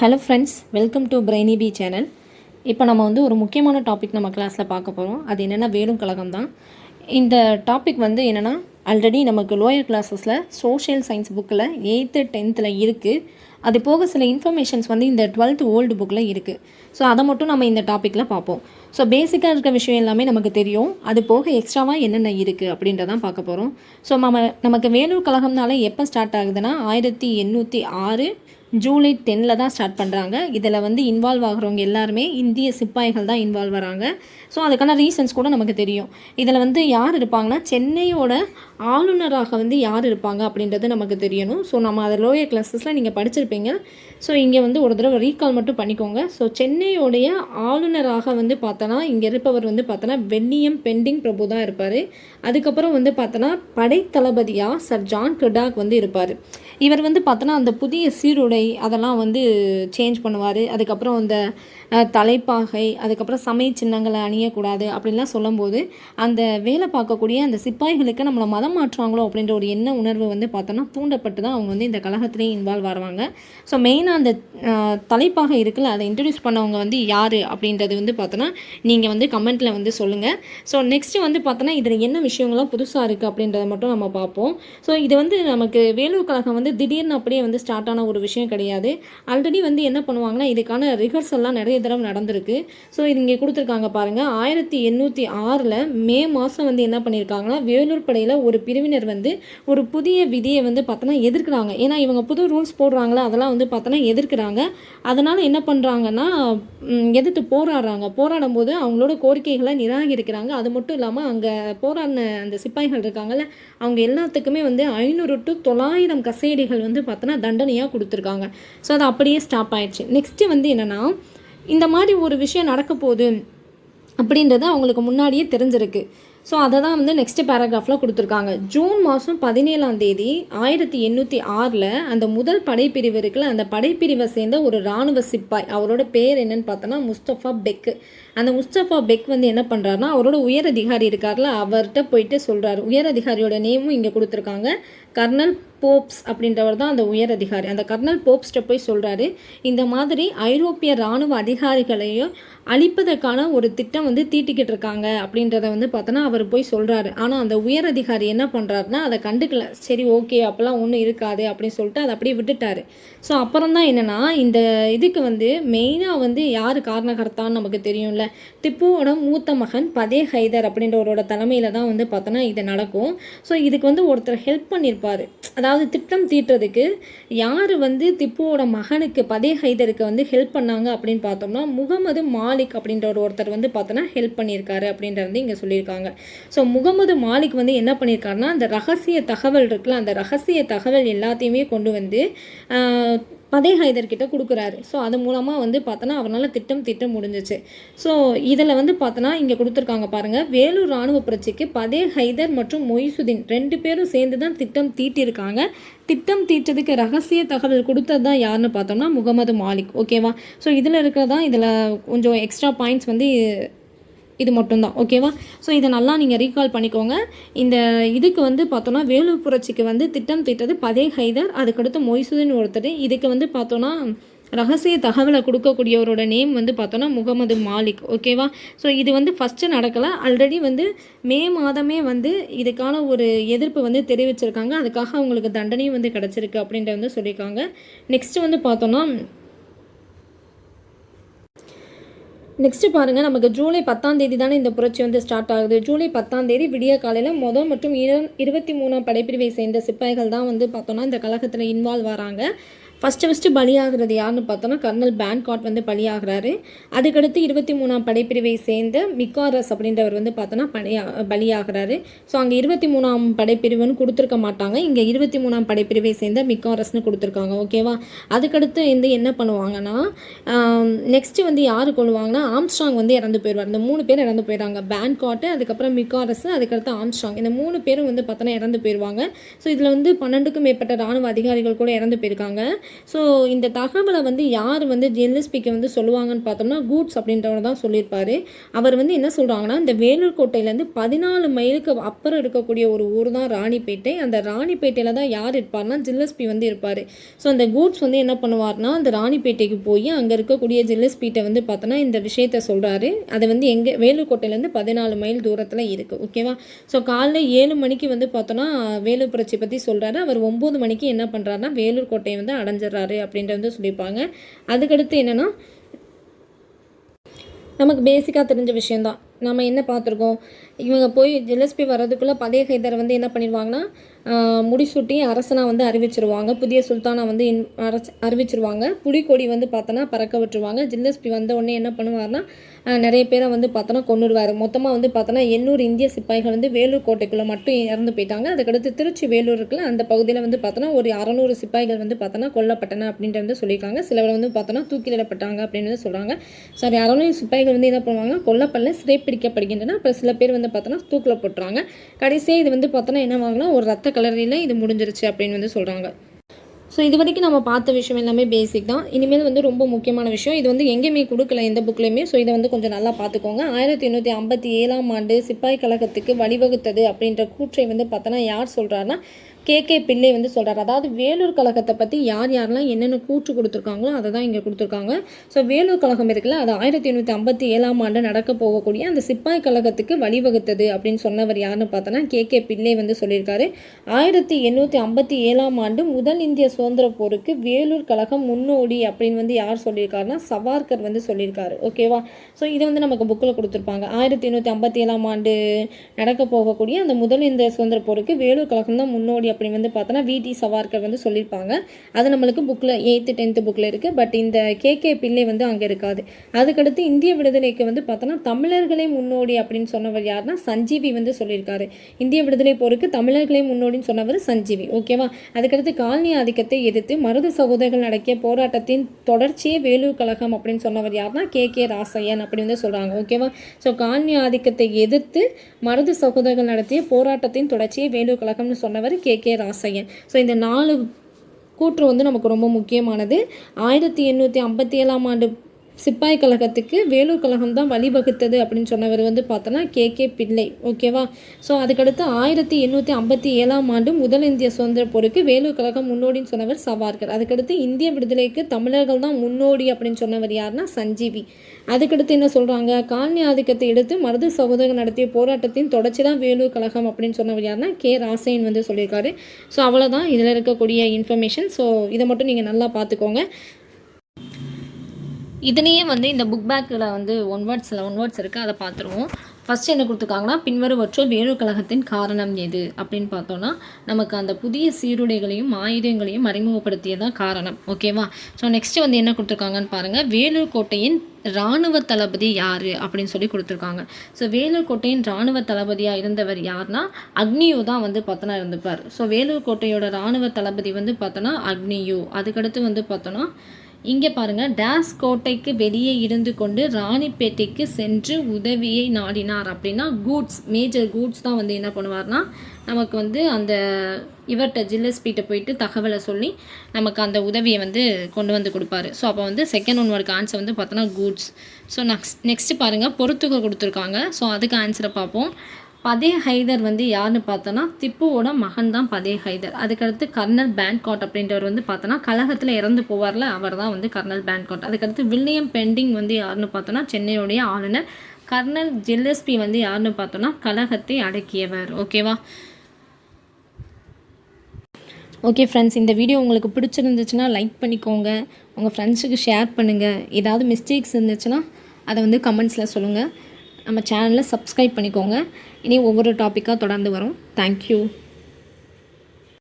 Hello friends, welcome to Brainy B channel. இப்போ நம்ம ஒரு முக்கியமான டாபிக் நம்ம கிளாஸில் பார்க்க போகிறோம். அது என்னென்னா வேலும் கழகம் தான். இந்த டாபிக் என்னென்னா ஆல்ரெடி நமக்கு லோயர் கிளாஸஸில் சோஷியல் சயின்ஸ் புக்கில் 8th 10th இருக்குது. அது போக சில இன்ஃபர்மேஷன்ஸ் இந்த 12th ஓல்டு புக்கில் இருக்குது. ஸோ அதை மட்டும் நம்ம இந்த டாப்பிக்கில் பார்ப்போம். ஸோ பேசிக்காக இருக்க விஷயம் எல்லாமே நமக்கு தெரியும். அது போக எக்ஸ்ட்ராவாக என்னென்ன இருக்குது அப்படின்றதான் பார்க்க போகிறோம். ஸோ நமக்கு வேலூர் கழகம்னால எப்போ ஸ்டார்ட் ஆகுதுன்னா 1806 ஜூலை 10 தான் ஸ்டார்ட் பண்ணுறாங்க. இதில் இன்வால்வ் ஆகிறவங்க எல்லாருமே இந்திய சிப்பாய்கள் தான் இன்வால்வ் வராங்க. ஸோ அதுக்கான ரீசன்ஸ் கூட நமக்கு தெரியும். இதில் யார் இருப்பாங்கன்னா சென்னையோட ஆளுநராக யார் இருப்பாங்க அப்படின்றது நமக்கு தெரியணும். ஸோ நம்ம அதை லோயர் கிளாஸஸில் நீங்கள் படிச்சிருப்பீங்க. ஸோ இங்கே ஒரு தடவை ரீகால் மட்டும் பண்ணிக்கோங்க. ஸோ சென்னையோடைய ஆளுநராக பார்த்தோன்னா இங்கே இருப்பவர் பார்த்தோன்னா வென்னியம் பெண்டிங் பிரபு தான் இருப்பார். அதுக்கப்புறம் பார்த்தோன்னா படைத்தளபதியாக சர் ஜான் கிர்டாக் இருப்பார். இவர் பார்த்தோன்னா அந்த புதிய சீருடை அதெல்லாம் சேஞ்ச் பண்ணுவார். அதுக்கப்புறம் அந்த தலைப்பாகை, அதுக்கப்புறம் சமய சின்னங்களை அணியக்கூடாது அப்படின்லாம் சொல்லும்போது அந்த வேலை பார்க்கக்கூடிய அந்த சிப்பாய்களுக்கு நம்மளை மதம் மாற்றுவாங்களோ அப்படின்ற ஒரு எண்ண உணர்வு பார்த்தோன்னா தூண்டப்பட்டு தான் அவங்க இந்த கழகத்திலேயே இன்வால்வ் ஆவாங்க. ஸோ மெயினாக அந்த தலைப்பாகை இருக்குல்ல, அதை இன்ட்ரடியூஸ் பண்ணவங்க யார் அப்படின்றது பார்த்தோன்னா நீங்கள் கமெண்ட்டில் சொல்லுங்கள். ஸோ நெக்ஸ்ட்டு பார்த்தோன்னா இதில் என்ன விஷயங்கள்லாம் புதுசாக இருக்குது அப்படின்றத மட்டும் நம்ம பார்ப்போம். ஸோ இது நமக்கு வேலூர் கழகம் திடீர்னு அப்படியே ஸ்டார்ட் ஆன ஒரு விஷயம் கிடையாது. ஆல்ரெடி என்ன பண்ணுவாங்கன்னா இதுக்கான ரிஹர்சல்லாம் நிறைய தடவை நடந்திருக்கு. ஸோ இது இங்கே கொடுத்துருக்காங்க பாருங்கள். 1806 மே மாதம் என்ன பண்ணியிருக்காங்கன்னா வேலூர் படையில் ஒரு பிரிவினர் ஒரு புதிய விதியை பார்த்தோன்னா எதிர்க்கிறாங்க. ஏன்னா இவங்க புது ரூல்ஸ் போடுறாங்களா, அதெல்லாம் பார்த்தோன்னா எதிர்க்கிறாங்க. அதனால் என்ன பண்ணுறாங்கன்னா எதிர்த்து போராடும் போது அவங்களோட கோரிக்கைகளை நிராகரிக்கிறாங்க. அது மட்டும் இல்லாமல் அங்கே போராடின அந்த சிப்பாய்கள் இருக்காங்கல்ல, அவங்க எல்லாத்துக்குமே 500 to 900 கசேடிகள் பார்த்தோன்னா தண்டனையாக கொடுத்துருக்காங்க. ஸோ அது அப்படியே ஸ்டாப் ஆயிடுச்சு. நெக்ஸ்ட்டு என்னென்னா இந்த மாதிரி ஒரு விஷயம் நடக்க போகுது அப்படின்றது அவங்களுக்கு முன்னாடியே தெரிஞ்சிருக்கு. ஸோ அதை தான் நெக்ஸ்ட் பேராகிராஃபில் கொடுத்துருக்காங்க. ஜூன் மாதம் 17 1806 அந்த முதல் படைப்பிரிவு இருக்குல்ல, அந்த படைப்பிரிவை சேர்ந்த ஒரு இராணுவ சிப்பாய், அவரோட பேர் என்னன்னு பார்த்தோன்னா முஸ்தஃபா பெக். அந்த முஸ்தஃபா பெக் என்ன பண்ணுறாருனா அவரோட உயர் அதிகாரி இருக்கார்ல, அவர்கிட்ட போயிட்டு சொல்கிறாரு. உயர் அதிகாரியோட நேமும் இங்கே கொடுத்துருக்காங்க. கர்னல் போப்ஸ் அப்படின்றவர் தான் அந்த உயர் அதிகாரி. அந்த கர்னல் போப்ஸ்கிட்ட போய் சொல்கிறாரு, இந்த மாதிரி ஐரோப்பிய இராணுவ அதிகாரிகளையும் அழிப்பதற்கான ஒரு திட்டம் தீட்டிக்கிட்டு இருக்காங்க அப்படின்றத பார்த்தோன்னா அவர் போய் சொல்கிறாரு. ஆனால் அந்த உயர் அதிகாரி என்ன பண்ணுறாருனா அதை கண்டுக்கல. சரி ஓகே அப்போல்லாம் ஒன்றும் இருக்காது அப்படின்னு சொல்லிட்டு அதை அப்படியே விட்டுட்டார். ஸோ அப்புறம் தான் என்னென்னா இந்த இதுக்கு மெயினாக யார் காரணகர்த்தான்னு நமக்கு தெரியும்ல, திப்புவோட மூத்த மகன் பதே ஹைதர் அப்படின்றவரோட தலைமையில் தான் பார்த்தோன்னா இது நடக்கும். ஸோ இதுக்கு ஒருத்தர் ஹெல்ப் பண்ணியிருப்பார். அதாவது திட்டம் தீட்டுறதுக்கு யார் திப்புவோட மகனுக்கு பதே ஹைதருக்கு ஹெல்ப் பண்ணாங்க அப்படின்னு பார்த்தோம்னா முகமது மாலிக் அப்படின்ற ஒருத்தர் பார்த்தோன்னா ஹெல்ப் பண்ணியிருக்காரு அப்படின்றது இங்கே சொல்லியிருக்காங்க. ஸோ முகமது மாலிக் என்ன பண்ணியிருக்காருன்னா அந்த ரகசிய தகவல் இருக்குல்ல, அந்த ரகசிய தகவல் எல்லாத்தையுமே கொண்டு பதே ஹைதர்கிட்ட கொடுக்குறாரு. ஸோ அது மூலமாக பார்த்தோன்னா அவரால் திட்டம் தீட்ட முடிஞ்சிச்சு. ஸோ இதில் பார்த்தோன்னா இங்கே கொடுத்துருக்காங்க பாருங்கள். வேலூர் இராணுவ புரட்சிக்கு பதே ஹைதர் மற்றும் மொய்சுதீன் 2 பேரும் சேர்ந்து தான் திட்டம் தீட்டியிருக்காங்க. திட்டம் தீட்டதுக்கு ரகசிய தகவல் கொடுத்தது தான் யாருன்னு பார்த்தோம்னா முகமது மாலிக். ஓகேவா? ஸோ இதில் இருக்கிறதான் இதில் கொஞ்சம் எக்ஸ்ட்ரா பாயிண்ட்ஸ் இது மட்டும்தான். ஓகேவா? ஸோ இதை நல்லா நீங்கள் ரீகால் பண்ணிக்கோங்க. இந்த இதுக்கு பார்த்தோன்னா வேலூர் புரட்சிக்கு திட்டம் தீட்டது பதே ஹைதர், அதுக்கடுத்து மொய்சுதீன் ஒருத்தர். இதுக்கு பார்த்தோன்னா ரகசிய தகவலை கொடுக்கக்கூடியவரோட நேம் பார்த்தோன்னா முகமது மாலிக். ஓகேவா? ஸோ இது ஃபஸ்ட்டு நடக்கலை. ஆல்ரெடி மே மாதமே இதுக்கான ஒரு எதிர்ப்பு தெரிவிச்சிருக்காங்க. அதுக்காக அவங்களுக்கு தண்டனையும் கிடச்சிருக்கு அப்படின்றத சொல்லியிருக்காங்க. நெக்ஸ்ட்டு பார்த்தோன்னா நெக்ஸ்ட்டு பாருங்கள், நமக்கு ஜூலை 10 தானே இந்த புரட்சி ஸ்டார்ட் ஆகுது. ஜூலை 10 விடிய காலையில் முதல் மற்றும் 23 படைப்பிரிவை சேர்ந்த சிப்பாய்கள் தான் பார்த்தோன்னா இந்த கழகத்தில் இன்வால்வ் வராங்க. ஃபஸ்ட்டு பலியாகிறது யாருன்னு பார்த்தோன்னா கர்னல் பேன்காட் பலியாகிறாரு. அதுக்கடுத்து 23 படைப்பிரிவை சேர்ந்த மிக்காரஸ் அப்படின்றவர் பார்த்தோன்னா பலியாகிறாரு. ஸோ அங்கே 23 படைப்பிரிவுன்னு கொடுத்துருக்க மாட்டாங்க. இங்கே 23 படைப்பிரிவை சேர்ந்த மிக்காரஸ்னு கொடுத்துருக்காங்க. ஓகேவா? அதுக்கடுத்து என்ன பண்ணுவாங்கன்னா நெக்ஸ்ட்டு யார் கொள்வாங்கன்னா ஆம்ஸ்ட்ராங் இறந்து போயிடுவார். இந்த 3 பேர் இறந்து போயிடுறாங்க. பேன்காட்டு, அதுக்கப்புறம் மிக்காரஸ், அதுக்கடுத்து ஆம்ஸ்ட்ராங். இந்த 3 பேரும் பார்த்தோன்னா இறந்து போயிடுவாங்க. ஸோ இதில் 12க்கும் மேற்பட்ட இராணுவ அதிகாரிகள் கூட இறந்து போயிருக்காங்க. ஸோ இந்த தகவலை வந்து யார் வந்து ஜிஎல்எஸ்பிக்கு வந்து சொல்லுவாங்கன்னு பார்த்தோம்னா கூட்ஸ் அப்படின்றவர் தான் சொல்லியிருப்பார். அவர் வந்து என்ன சொல்கிறாங்கன்னா, இந்த வேலூர் கோட்டையிலேருந்து 14 மைலுக்கு அப்புறம் இருக்கக்கூடிய ஒரு ஊர் தான் ராணிப்பேட்டை. அந்த ராணிப்பேட்டையில் தான் யார் இருப்பார்னா ஜிஎல்எஸ்பி வந்து இருப்பார். ஸோ அந்த கூட்ஸ் வந்து என்ன பண்ணுவார்னா, அந்த ராணிப்பேட்டைக்கு போய் அங்கே இருக்கக்கூடிய ஜிஎல்எஸ்பிகிட்ட வந்து பார்த்தோன்னா இந்த விஷயத்த சொல்கிறாரு. அது வந்து எங்கே வேலூர் கோட்டையிலேருந்து 14 மைல் தூரத்தில் இருக்குது. ஓகேவா? ஸோ காலைல 7 மணிக்கு வந்து பார்த்தோன்னா வேலூர் புரட்சி பற்றி சொல்கிறாரு. அவர் 9 மணிக்கு என்ன பண்ணுறாருனா வேலூர் கோட்டையை வந்து அடைஞ்சிடறாரு அப்படின்ட்டு வந்து சொல்லியிருப்பாங்க. அதுக்கடுத்து என்னென்னா, நமக்கு பேசிக்காக தெரிஞ்ச விஷயந்தான். நம்ம என்ன பார்த்துருக்கோம், இவங்க போய் ஜிஎல்எஸ்பி வர்றதுக்குள்ளே பதே ஹைதரை வந்து என்ன பண்ணிடுவாங்கன்னா முடிசூட்டி அரசனாக வந்து அறிவிச்சிருவாங்க. புதிய சுல்தானா வந்து அறிவிச்சிருவாங்க. புலிக்கொடி வந்து பார்த்தோன்னா பறக்க விட்டுருவாங்க. ஜிஎல்எஸ்பி வந்த உடனே என்ன பண்ணுவார்னா நிறைய பேரை வந்து பார்த்தோன்னா கொன்னுடுவார். மொத்தமாக வந்து பார்த்தோன்னா 800 இந்திய சிப்பாய்கள் வந்து வேலூர் கோட்டைக்குள்ளே மட்டும் இறந்து போயிட்டாங்க. அதுக்கடுத்து திருச்சி வேலூர் இருக்குல்ல, அந்த பகுதியில் வந்து பார்த்தோன்னா ஒரு 600 சிப்பாய்கள் வந்து பார்த்தோன்னா கொல்லப்பட்டன அப்படின்ட்டு வந்து சொல்லியிருக்காங்க. சிலவர் வந்து பார்த்தோன்னா தூக்கிலிடப்பட்டாங்க அப்படின்னு வந்து சொல்கிறாங்க. சாரி, 600 சிப்பாய்கள் வந்து என்ன பண்ணுவாங்க, கொல்லப்படல, சிறைப்பிடிக்கப்படுகின்றன. அப்புறம் சில பேர் வந்து பார்த்தோன்னா தூக்கில் போட்டுறாங்க. கடைசியாக இது வந்து பார்த்தோன்னா என்ன வாங்கினா ஒரு ரத்த கலரியில் இது முடிஞ்சிருச்சு அப்படின்னு வந்து சொல்கிறாங்க. ஸோ இது வரைக்கும் நம்ம பார்த்த விஷயம் எல்லாமே பேசிக் தான். இனிமேல் வந்து ரொம்ப முக்கியமான விஷயம், இது வந்து எங்கேயுமே கொடுக்கல எந்த புக்லேயுமே. ஸோ இதை வந்து கொஞ்சம் நல்லா பார்த்துக்கோங்க. 1857ஆம் ஆண்டு சிப்பாய் கழகத்துக்கு வழிவகுத்தது அப்படின்ற கூற்றை வந்து பார்த்தோன்னா யார் சொல்கிறாருன்னா கே பிள்ளை வந்து சொல்கிறார். அதாவது வேலூர் கழகத்தை பற்றி யார் யாரெல்லாம் என்னென்ன கூற்று கொடுத்துருக்காங்களோ அதை தான் இங்கே கொடுத்துருக்காங்க. ஸோ வேலூர் கழகம் இருக்குல்ல, அது 1857ஆம் ஆண்டு நடக்க போகக்கூடிய அந்த சிப்பாய் கழகத்துக்கு வழிவகுத்தது அப்படின்னு சொன்னவர் யாருன்னு பார்த்தோன்னா கே பிள்ளை வந்து சொல்லியிருக்காரு. 1857ஆம் ஆண்டு முதல் இந்திய சுதந்திர போருக்கு வேலூர் கழகம் முன்னோடி அப்படின்னு வந்து யார் சொல்லியிருக்காருன்னா சவார்கர் வந்து சொல்லியிருக்காரு. ஓகேவா? ஸோ இதை வந்து நமக்கு புக்கில் கொடுத்துருப்பாங்க. 1857ஆம் ஆண்டு நடக்க போகக்கூடிய அந்த முதல் இந்திய சுதந்திர போருக்கு வேலூர் கழகம் தான் முன்னோடி அப்படின்னு வந்து பார்த்தோன்னா வி.டி. சவார்கர் வந்து சொல்லியிருப்பாங்க. அது நம்மளுக்கு புக்கில் 8th 10th புக்கில் இருக்குது. பட் இந்த கே பிள்ளை வந்து அங்கே இருக்காது. அதுக்கடுத்து இந்திய விடுதலைக்கு வந்து பார்த்தோன்னா தமிழர்களே முன்னோடி அப்படின்னு சொன்னவர் யாருன்னா சஞ்சீவி வந்து சொல்லியிருக்காரு. இந்திய விடுதலை போருக்கு தமிழர்களே முன்னோடின்னு சொன்னவர் சஞ்சீவி. ஓகேவா? அதுக்கடுத்து காலனி ஆதிக்கத்தை எதிர்த்து மருது சகோதரர்கள் நடத்திய போராட்டத்தின் தொடர்ச்சியே வேலூர் கழகம் அப்படின்னு சொன்னவர் யாருன்னா கே ராசையன் அப்படி வந்து சொல்கிறாங்க. ஓகேவா? ஸோ காலனி ஆதிக்கத்தை எதிர்த்து மருது சகோதரர்கள் நடத்திய போராட்டத்தின் தொடர்ச்சியே வேலூர் கழகம்னு சொன்னவர் கே ராசையன். ஸோ இந்த 4 கூற்று வந்து நமக்கு ரொம்ப முக்கியமானது. 1857ஆம் ஆண்டு சிப்பாய் கழகத்துக்கு வேலூர் கழகம் தான் வழிவகுத்தது அப்படின்னு சொன்னவர் வந்து பார்த்தோன்னா கே பிள்ளை. ஓகேவா? ஸோ அதுக்கடுத்து 1857ஆம் ஆண்டு முதல் இந்திய சுதந்திர போருக்கு வேலூர் கழகம் முன்னோடின்னு சொன்னவர் சவார்கர். அதுக்கடுத்து இந்திய விடுதலைக்கு தமிழர்கள் தான் முன்னோடி அப்படின்னு சொன்னவர் யாருன்னா சஞ்சீவி. அதுக்கடுத்து என்ன சொல்கிறாங்க, காலனி ஆதிக்கத்தை எடுத்து மருது சகோதரர்கள் நடத்திய போராட்டத்தின் தொடர்ச்சி தான் வேலூர் கழகம் அப்படின்னு சொன்னவர் யாருன்னா கே ராசையன் வந்து சொல்லியிருக்காரு. ஸோ அவ்வளோதான் இதில் இருக்கக்கூடிய இன்ஃபர்மேஷன். ஸோ இதை மட்டும் நீங்கள் நல்லா பார்த்துக்கோங்க. இதுலேயே வந்து இந்த புக் பேக்கில் வந்து 1 வேர்ட்ஸ் இருக்குது, அதை பார்த்துருவோம். ஃபஸ்ட்டு என்ன கொடுத்துருக்காங்கன்னா, பின்வருவற்றுள் வேலூர் கழகத்தின் காரணம் எது அப்படின்னு பார்த்தோன்னா நமக்கு அந்த புதிய சீருடைகளையும் ஆயுதங்களையும் அறிமுகப்படுத்தியதான் காரணம். ஓகேவா? ஸோ நெக்ஸ்ட்டு வந்து என்ன கொடுத்துருக்காங்கன்னு பாருங்கள். வேலூர் கோட்டையின் இராணுவ தளபதி யார் அப்படின்னு சொல்லி கொடுத்துருக்காங்க. ஸோ வேலூர் கோட்டையின் இராணுவ தளபதியாக இருந்தவர் யார்னா அக்னியூ தான் வந்து பார்த்தோன்னா இருந்துப்பார். ஸோ வேலூர் கோட்டையோட இராணுவ தளபதி வந்து பார்த்தோன்னா அக்னியூ. அதுக்கடுத்து வந்து பார்த்தோன்னா இங்கே பாருங்கள், டேஸ் கோட்டைக்கு வெளியே இருந்து கொண்டு ராணிப்பேட்டைக்கு சென்று உதவியை நாடினார் அப்படின்னா மேஜர் கூட்ஸ் தான் வந்து என்ன பண்ணுவார்னா நமக்கு வந்து அந்த இவர்கிட்ட ஜிஎல்எஸ்பிகிட்ட போயிட்டு தகவலை சொல்லி நமக்கு அந்த உதவியை வந்து கொண்டு வந்து கொடுப்பாரு. ஸோ அப்போ வந்து செகண்ட் 1 வேர்டுக்கு ஆன்சர் வந்து பார்த்தோன்னா கூட்ஸ். ஸோ நெக்ஸ்ட்டு பாருங்கள், பொறுத்துக்க கொடுத்துருக்காங்க. ஸோ அதுக்கு ஆன்சரை பார்ப்போம். பதே ஹைதர் வந்து யாருன்னு பார்த்தோன்னா திப்புவோட மகன் தான் பதே ஹைதர். அதுக்கடுத்து கர்னல் பேன்காட் அப்படின்றவர் வந்து பார்த்தோன்னா கழகத்தில் இறந்து போவார்ல, அவர் தான் வந்து கர்னல் பேன்காட். அதுக்கடுத்து வில்லியம் பெண்டிங் வந்து யாருன்னு பார்த்தோன்னா சென்னையுடைய ஆளுநர். கர்னல் ஜிஎல்எஸ்பி வந்து யாருன்னு பார்த்தோன்னா கழகத்தை அடக்கியவர். ஓகேவா? ஓகே ஃப்ரெண்ட்ஸ், இந்த வீடியோ உங்களுக்கு பிடிச்சிருந்துச்சுன்னா லைக் பண்ணிக்கோங்க, உங்கள் ஃப்ரெண்ட்ஸுக்கு ஷேர் பண்ணுங்கள். ஏதாவது மிஸ்டேக்ஸ் இருந்துச்சுன்னா அதை வந்து கமெண்ட்ஸில் சொல்லுங்கள். நம்ம சேனலை சப்ஸ்கிரைப் பண்ணிக்கோங்க. இனி ஒவ்வொரு டாப்பிக்காக தொடர்ந்து வரும். தேங்க்யூ.